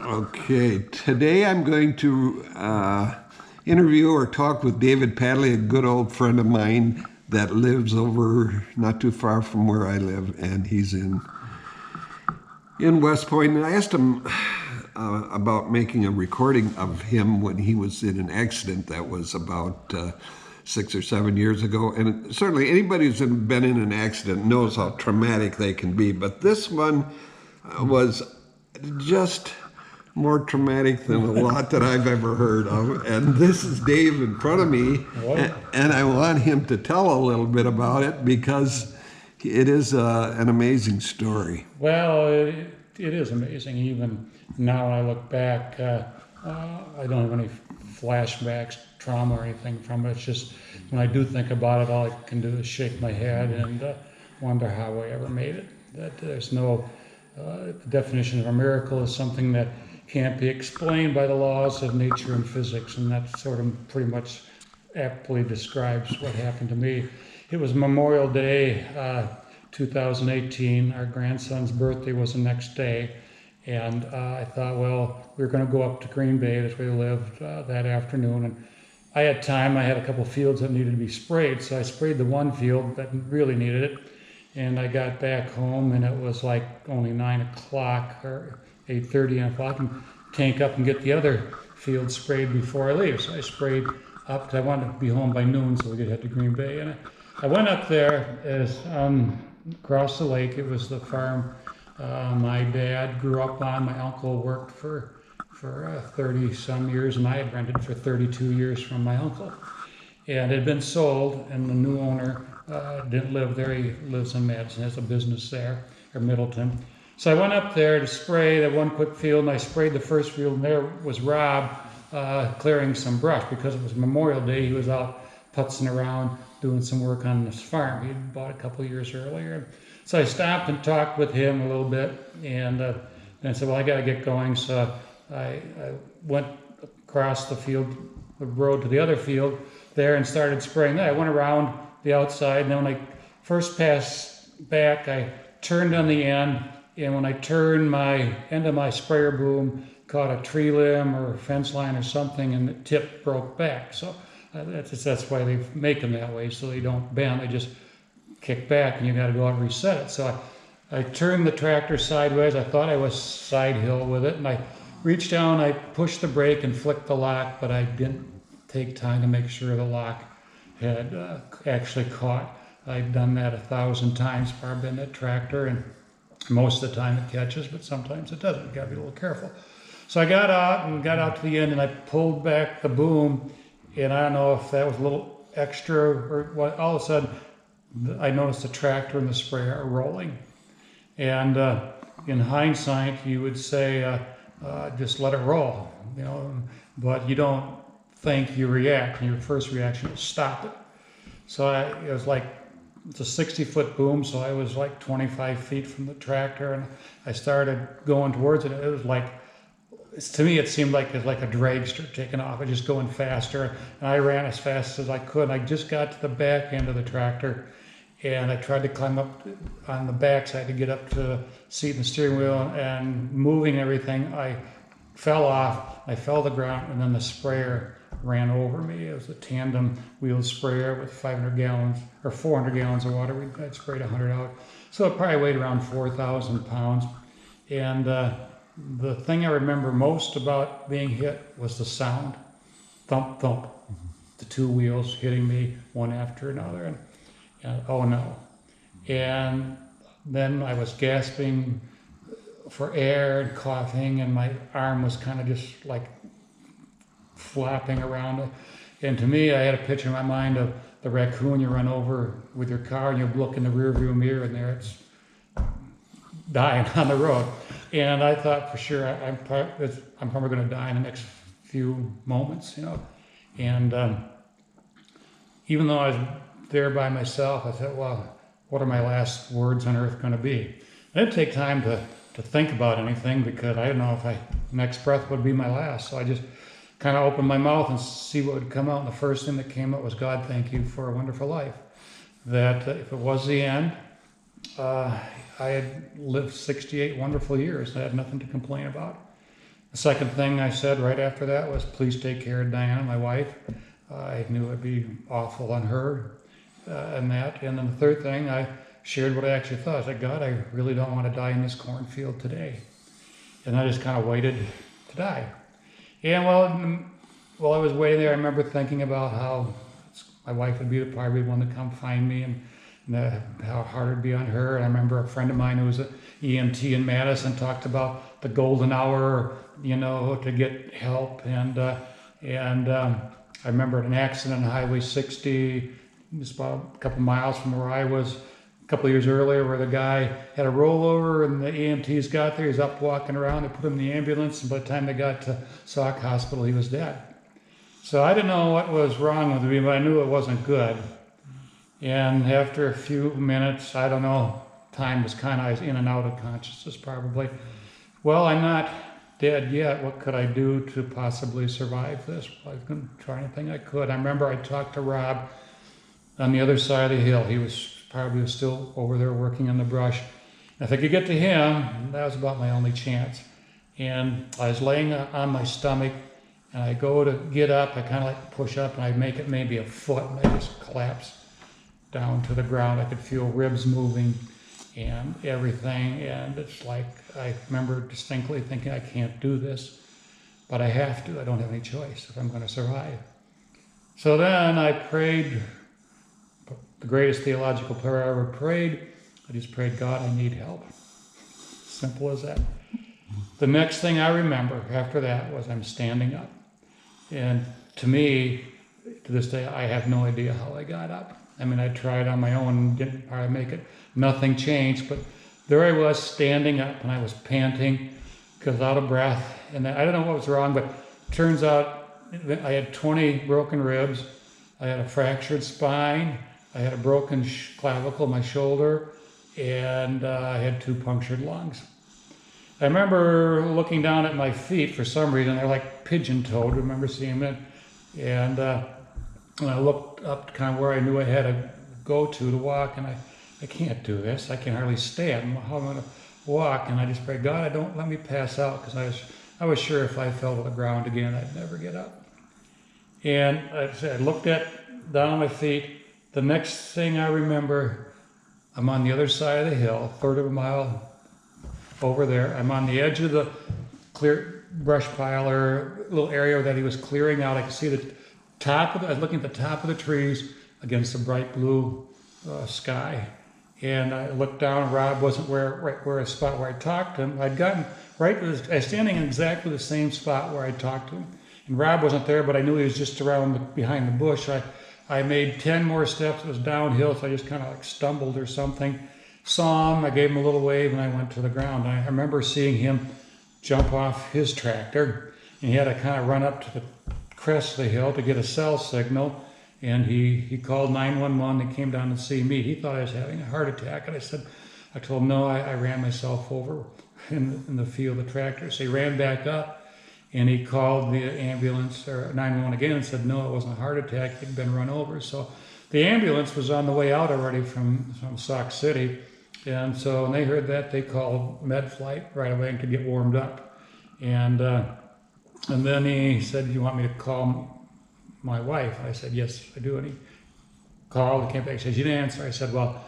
Okay, today I'm going to interview or talk with David Padley, a good old friend of mine that lives over not too far from where I live, and he's in West Point. And I asked him about making a recording of him when he was in an accident that was about 6 or 7 years ago. And certainly anybody who's been in an accident knows how traumatic they can be, but this one was just more traumatic than a lot that I've ever heard of. And this is Dave in front of me, and I want him to tell a little bit about it because it is an amazing story. Well, it is amazing. Even now when I look back, I don't have any flashbacks, trauma or anything from it. It's just when I do think about it, all I can do is shake my head and wonder how I ever made it. That there's no the definition of a miracle is something that can't be explained by the laws of nature and physics, and that sort of pretty much aptly describes what happened to me. It was Memorial Day, 2018. Our grandson's birthday was the next day, and I thought, well, we were going to go up to Green Bay, that's where we lived, that afternoon, and I had time. I had a couple fields that needed to be sprayed, so I sprayed the one field that really needed it, and I got back home, and it was like only 9 o'clock or 8:30, and I thought I can tank up and get the other field sprayed before I leave. So I sprayed up because I wanted to be home by noon so we could head to Green Bay. And I went up there as across the lake. It was the farm my dad grew up on. My uncle worked for 30 some years, and I had rented for 32 years from my uncle. And it had been sold, and the new owner didn't live there. He lives in Madison, has a business there, or Middleton. So I went up there to spray that one quick field, and I sprayed the first field, and there was Rob clearing some brush. Because it was Memorial Day, he was out putzing around doing some work on this farm he had bought a couple of years earlier. So I stopped and talked with him a little bit, and I said, well, I got to get going. So I went across the field, the road to the other field there, and started spraying that. I went around the outside, and then when I first passed back, I turned on the end, and when I turned, my end of my sprayer boom caught a tree limb or a fence line or something, and the tip broke back. So that's why they make them that way, so they don't bend. They just kick back, and you got to go out and reset it. So I turned the tractor sideways. I thought I was side hill with it, and I reached down, I pushed the brake and flicked the lock, but I didn't take time to make sure the lock had actually caught. I'd done that 1,000 times, probably in that tractor, and most of the time it catches, but sometimes it doesn't. You gotta be a little careful. So I got out to the end, and I pulled back the boom, and I don't know if that was a little extra or what. All of a sudden, I noticed the tractor and the sprayer are rolling. And in hindsight, you would say, just let it roll, but you don't think, you react, and your first reaction is stop it. So it was like, it's a 60-foot boom, so I was like 25 feet from the tractor, and I started going towards it. It was like, to me, it seemed like it was like a dragster taking off. It just going faster, and I ran as fast as I could. I just got to the back end of the tractor, and I tried to climb up on the backside to get up to the seat and the steering wheel, and moving everything, I fell off. I fell to the ground, and then the sprayer ran over me. It was a tandem wheel sprayer with 500 gallons or 400 gallons of water. I'd sprayed 100 out. So it probably weighed around 4,000 pounds. And the thing I remember most about being hit was the sound. Thump, thump. The two wheels hitting me one after another. And oh no. And then I was gasping for air and coughing, and my arm was kind of just like flapping around. And to me, I had a picture in my mind of the raccoon you run over with your car, and you look in the rearview mirror, and there it's dying on the road. And I thought for sure I'm probably going to die in the next few moments, And even though I was there by myself, I thought, well, what are my last words on earth going to be? I didn't take time to think about anything because I didn't know if next breath would be my last. So I just kind of opened my mouth and see what would come out. And the first thing that came out was, God, thank you for a wonderful life. That if it was the end, I had lived 68 wonderful years. I had nothing to complain about. The second thing I said right after that was, please take care of Diana, my wife. I knew it'd be awful on her and that. And then the third thing, I shared what I actually thought. I said, God, I really don't want to die in this cornfield today. And I just kind of waited to die. And while I was waiting there, I remember thinking about how my wife would be probably the one to come find me, and how hard it'd be on her. And I remember a friend of mine who was an EMT in Madison talked about the golden hour, to get help. And I remember an accident on Highway 60, just about a couple miles from where I was, a couple of years earlier, where the guy had a rollover and the EMTs got there. He's up walking around. They put him in the ambulance, and by the time they got to Sauk Hospital, he was dead. So I didn't know what was wrong with me, but I knew it wasn't good. And after a few minutes, I don't know, time was kind of in and out of consciousness probably. Well, I'm not dead yet. What could I do to possibly survive this? Well, I was going to try anything I could. I remember I talked to Rob on the other side of the hill. He was probably still over there working in the brush. If I could get to him, that was about my only chance. And I was laying on my stomach, and I go to get up. I kind of like push up, and I make it maybe a foot, and I just collapse down to the ground. I could feel ribs moving and everything. And it's like, I remember distinctly thinking, I can't do this, but I have to. I don't have any choice if I'm going to survive. So then I prayed the greatest theological prayer I ever prayed. I just prayed, God, I need help. Simple as that. The next thing I remember after that was I'm standing up. And to me, to this day, I have no idea how I got up. I mean, I tried on my own, didn't probably make it. Nothing changed, but there I was standing up, and I was panting because out of breath. And I don't know what was wrong, but turns out I had 20 broken ribs. I had a fractured spine. I had a broken clavicle in my shoulder, and I had 2 punctured lungs. I remember looking down at my feet for some reason. They're like pigeon-toed. I remember seeing them. And when I looked up kind of where I knew I had to go to walk, and I can't do this. I can hardly stand. How am I going to walk? And I just prayed, God, don't let me pass out, because I was sure if I fell to the ground again, I'd never get up. And I looked down on my feet. The next thing I remember, I'm on the other side of the hill, a third of a mile over there. I'm on the edge of the clear brush pile, or little area that he was clearing out. I could see the top I was looking at the top of the trees against the bright blue sky. And I looked down, and Rob wasn't right where a spot where I talked to him. I'd gotten I was standing in exactly the same spot where I talked to him. And Rob wasn't there, but I knew he was just behind the bush. I made 10 more steps. It was downhill, so I just kind of like stumbled or something. Saw him, I gave him a little wave, and I went to the ground. I remember seeing him jump off his tractor, and he had to kind of run up to the crest of the hill to get a cell signal, and he called 911. They came down to see me. He thought I was having a heart attack, and I told him, no, I ran myself over in the field of the tractor. So he ran back up, and he called the ambulance, or 911 again, and said, no, it wasn't a heart attack. He'd been run over. So the ambulance was on the way out already from Sauk City. And so when they heard that, they called med flight right away and could get warmed up. And then he said, you want me to call my wife? I said, yes, I do. And he called, he came back, he said, you didn't answer. I said, well,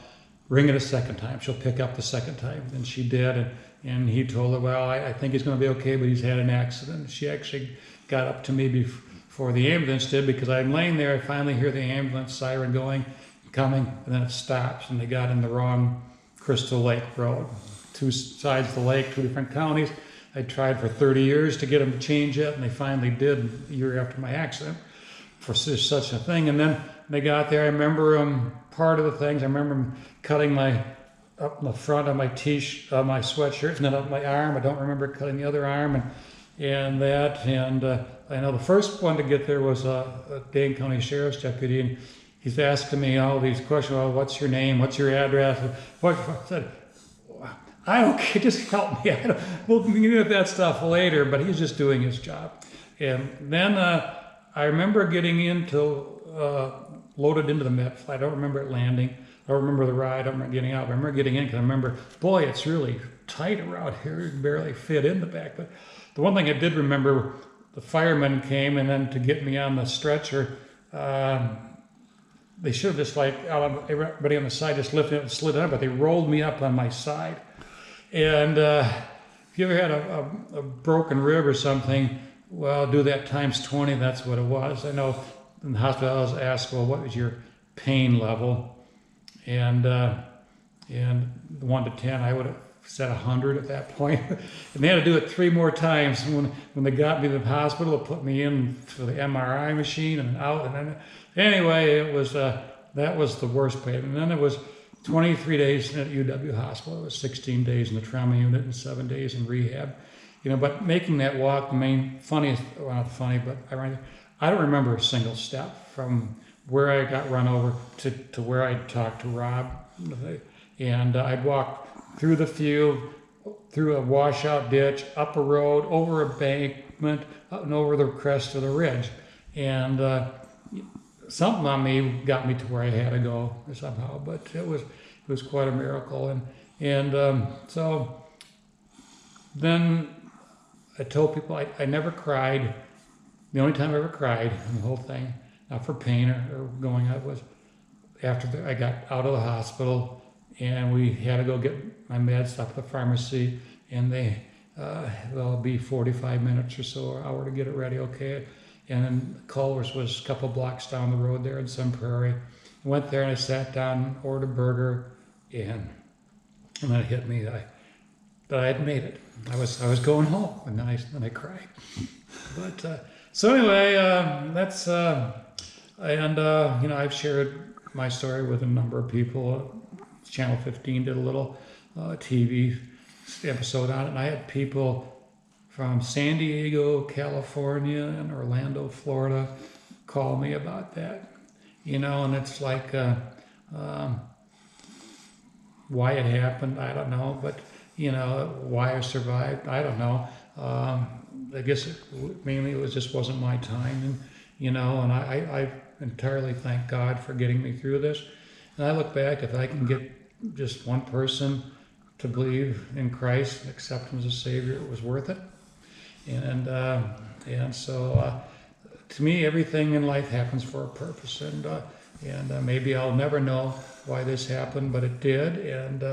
ring it a second time. She'll pick up the second time. And she did. And he told her, well, I think he's going to be okay, but he's had an accident. She actually got up to me before the ambulance did, because I'm laying there. I finally hear the ambulance siren coming, and then it stops. And they got in the wrong Crystal Lake Road. 2 sides of the lake, 2 different counties. I tried for 30 years to get them to change it, and they finally did a year after my accident for such a thing. And then they got there. I remember part of the things. I remember cutting up the front of my my sweatshirt, and then up my arm. I don't remember cutting the other arm, and that. And I know the first one to get there was a Dane County Sheriff's deputy, and he's asking me all these questions. Well, what's your name? What's your address? I said, I don't care, just help me. We'll get that stuff later, but he's just doing his job. And then I remember getting loaded into the med flight. I don't remember it landing. I don't remember the ride. I don't remember getting out. I remember getting in because I remember, boy, it's really tight around here. You can barely fit in the back. But the one thing I did remember, the firemen came, and then to get me on the stretcher, they should have just like everybody on the side just lifted it and slid it up, but they rolled me up on my side. And if you ever had a broken rib or something, well, do that times 20. That's what it was. I know in the hospital I was asked, well, what was your pain level? And 1 to 10, I would have said 100 at that point. And they had to do it 3 more times. When they got me to the hospital, they put me in for the MRI machine and out. And then, anyway, it was that was the worst pain. And then it was 23 days at UW hospital. It was 16 days in the trauma unit and 7 days in rehab. But making that walk, the main funniest, well, not funny, but I don't remember a single step from where I got run over to where I talked to Rob. And I'd walk through the field, through a washout ditch, up a road, over a embankment, up and over the crest of the ridge. And something on me got me to where I had to go somehow, but it was quite a miracle. And so then I told people I never cried. The only time I ever cried in the whole thing, not for pain or going out, was after I got out of the hospital. And we had to go get my meds up at the pharmacy, and it'll be 45 minutes or so, or hour to get it ready, okay? And then Culver's was a couple blocks down the road there in Sun Prairie. I went there and I sat down, ordered a burger, and then it hit me that I had made it. I was going home, and then I cried. But so anyway, that's I've shared my story with a number of people. Channel 15 did a little TV episode on it, and I had people from San Diego, California, and Orlando, Florida call me about that. And it's like why it happened, I don't know, but why I survived, I don't know. I guess mainly it just wasn't my time, and I entirely thank God for getting me through this. And I look back, if I can get just one person to believe in Christ and accept Him as a Savior, it was worth it. And so to me, everything in life happens for a purpose. And maybe I'll never know why this happened, but it did. And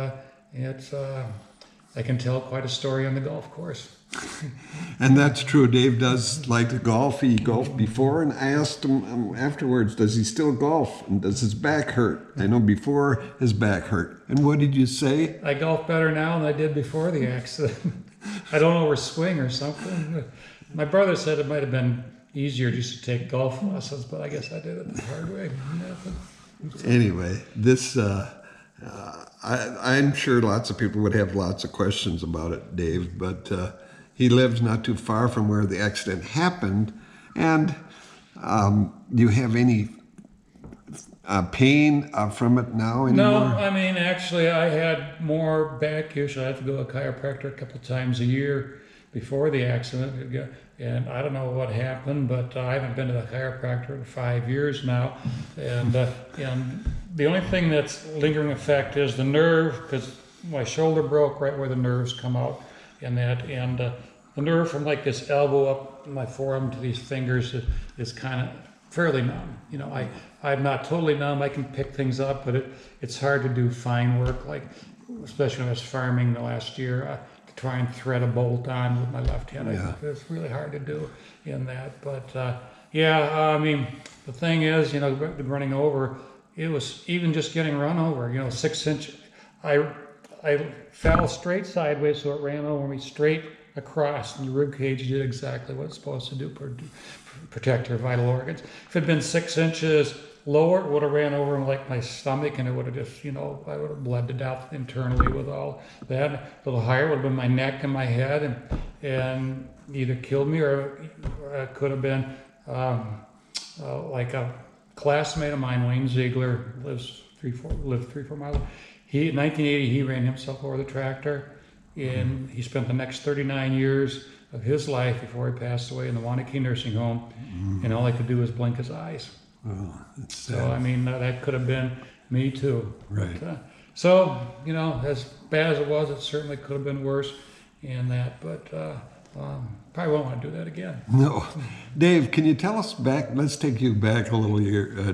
I can tell quite a story on the golf course. And that's true. Dave does like to golf. He golfed before, and I asked him afterwards, does he still golf? And does his back hurt? I know before his back hurt. And what did you say? I golf better now than I did before the accident. I don't overswing or something. My brother said it might have been easier just to take golf lessons, but I guess I did it the hard way. Anyway, this... I'm sure lots of people would have lots of questions about it, Dave, but he lives not too far from where the accident happened. And do you have any pain from it now anymore? No, I mean, actually, I had more back issues. I had to go to a chiropractor a couple times a year before the accident. And I don't know what happened, but I haven't been to the chiropractor in 5 years now. And the only thing that's lingering effect is the nerve, because my shoulder broke right where the nerves come out. And the nerve from like this elbow up my forearm to these fingers is kind of fairly numb. I'm not totally numb. I can pick things up, but it's hard to do fine work, like especially when I was farming the last year. Try and thread a bolt on with my left hand. Yeah. It's really hard to do in that. But I mean, the thing is, running over, it was even just getting run over, 6 inch. I fell straight sideways, so it ran over me straight across, and the rib cage did exactly what it's supposed to do, protect your vital organs. If it had been 6 inches lower, it would have ran over like my stomach, and it would have just, I would have bled to death internally with all that. A little higher would have been my neck and my head, and either killed me or it could have been like a classmate of mine, Wayne Ziegler, lived 3-4 miles. In 1980, he ran himself over the tractor, and he spent the next 39 years of his life before he passed away in the Wanakee nursing home, and all he could do was blink his eyes. Oh, that's sad. So, I mean, that could have been me too. Right. But, so, as bad as it was, it certainly could have been worse in that. But probably won't want to do that again. No. Dave, can you tell us back, let's take you back a little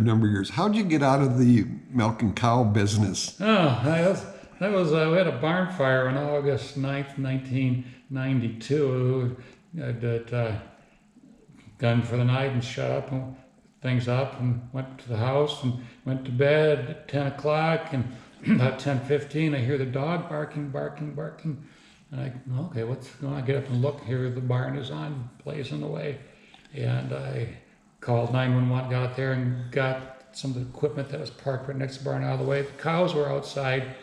number of years. How'd you get out of the milking cow business? We had a barn fire on August 9th, 1992. That done for the night and shut up and things up and went to the house and went to bed at 10 o'clock, and about 10:15 I hear the dog barking. And okay, what's going on? I get up and look, here the barn is on, blazing away. And I called 911, got out there and got some of the equipment that was parked right next to the barn out of the way. The cows were outside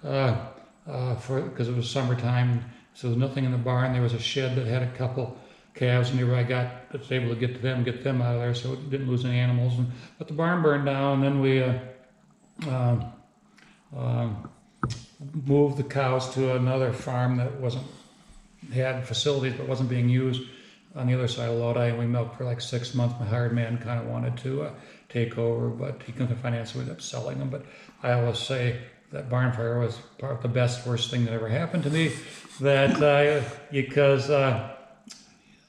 because it was summertime, so there was nothing in the barn. There was a shed that had a couple calves, and I was able to get them out of there, so it didn't lose any animals. But the barn burned down, and then we moved the cows to another farm that had facilities but wasn't being used on the other side of Lodi, and we milked for like 6 months. My hired man kind of wanted to take over, but he couldn't finance it, so we ended up selling them. But I always say that barn fire was probably the worst thing that ever happened to me, because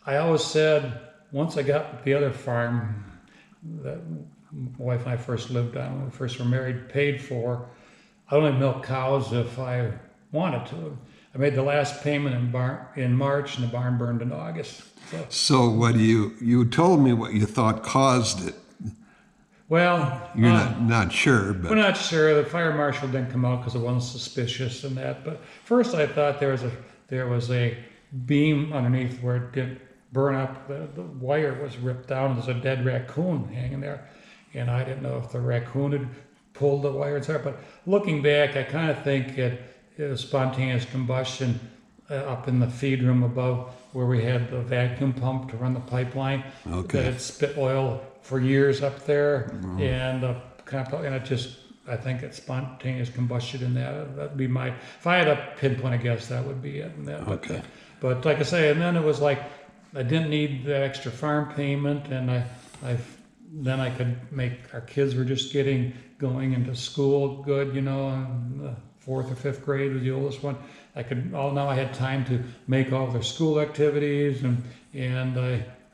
I always said, once I got the other farm that my wife and I first lived on when we first were married, paid for, I only milk cows if I wanted to. I made the last payment in March, and the barn burned in August. So what you told me what you thought caused it. Well, you're not sure, but we're not sure. The fire marshal didn't come out because it wasn't suspicious and that. But first, I thought there was a beam underneath where it didn't burn up. The wire was ripped down. There's a dead raccoon hanging there, and I didn't know if the raccoon had pulled the wire apart. But looking back, I kind of think it was spontaneous combustion up in the feed room above where we had the vacuum pump to run the pipeline. Okay. That had spit oil for years up there, and I think it's spontaneous combustion in that. That'd be if I had a pinpoint, I guess that would be it. Okay. But like I say, and then it was like I didn't need the extra farm payment, and then I could our kids were just going into school good, and the 4th or 5th grade was the oldest one. Now I had time to make all their school activities, and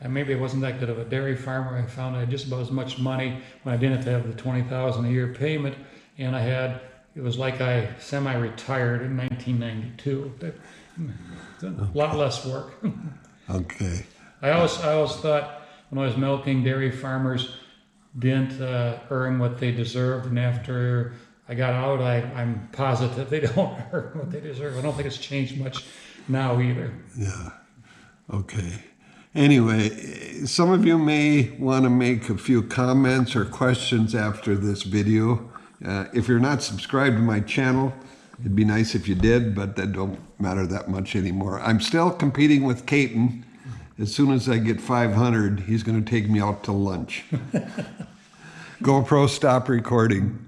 maybe it wasn't that good of a dairy farmer. I found I had just about as much money when I didn't have to have the $20,000 a year payment, and it was like I semi-retired in 1992. A lot less work. Okay. I always thought when I was milking, dairy farmers didn't earn what they deserved, and after I got out, I'm positive they don't earn what they deserve. I don't think it's changed much now either. Yeah. Okay. Anyway, some of you may want to make a few comments or questions after this video. If you're not subscribed to my channel, it'd be nice if you did, but that don't matter that much anymore. I'm still competing with Caton. As soon as I get 500, he's going to take me out to lunch. GoPro, stop recording.